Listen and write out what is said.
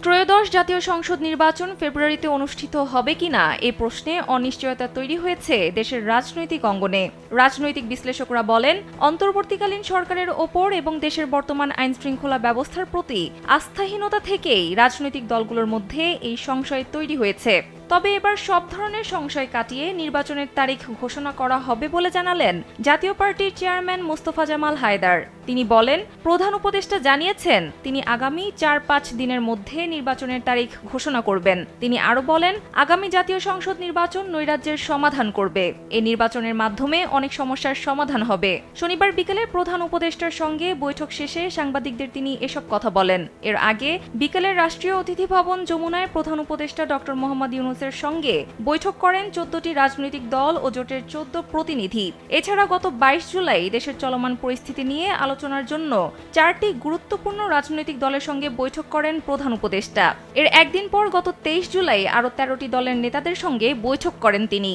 ত্রয়োদশ জাতীয় সংসদ নির্বাচন ফেব্রুয়ারিতে অনুষ্ঠিত হবে কিনা এ প্রশ্নে অনিশ্চয়তা তৈরি হয়েছে দেশের রাজনৈতিক অঙ্গনে। রাজনৈতিক বিশ্লেষকরা বলেন, অন্তর্বর্তীকালীন সরকারের ওপর এবং দেশের বর্তমান আইনশৃঙ্খলা ব্যবস্থার প্রতি আস্থাহীনতা থেকেই রাজনৈতিক দলগুলোর মধ্যে এই সংশয় তৈরি হয়েছে। তবে এবার সব ধরনের সংশয় কাটিয়ে নির্বাচনের তারিখ ঘোষণা করা হবে বলে জানালেন জাতীয় পার্টির চেয়ারম্যান মোস্তফা জামাল হায়দার। তিনি বলেন, প্রধান উপদেষ্টা জানিয়েছেন তিনি আগামী ৪-৫ দিনের মধ্যে নির্বাচনের তারিখ ঘোষণা করবেন। তিনি আরও বলেন, আগামী জাতীয় সংসদ নির্বাচন নৈরাজ্যের সমাধান করবে। এই নির্বাচনের মাধ্যমে অনেক সমস্যার সমাধান হবে। শনিবার বিকেলে প্রধান উপদেষ্টার সঙ্গে বৈঠক শেষে সাংবাদিকদের তিনি এসব কথা বলেন। এর আগে বিকেলে রাষ্ট্রীয় অতিথি ভবন যমুনায় প্রধান উপদেষ্টা ডক্টর মোহাম্মদ ইউনূসের সঙ্গে বৈঠক করেন ১৪টি রাজনৈতিক দল ও জোটের ১৪ প্রতিনিধি। এছাড়া গত ২২ জুলাই দেশের চলমান পরিস্থিতি নিয়ে আলোচনার জন্য ৪টি গুরুত্বপূর্ণ রাজনৈতিক দলের সঙ্গে বৈঠক করেন প্রধান উপদেষ্টা। এর একদিন পর গত ২৩ জুলাই আরও ১৩টি দলের নেতাদের সঙ্গে বৈঠক করেন তিনি।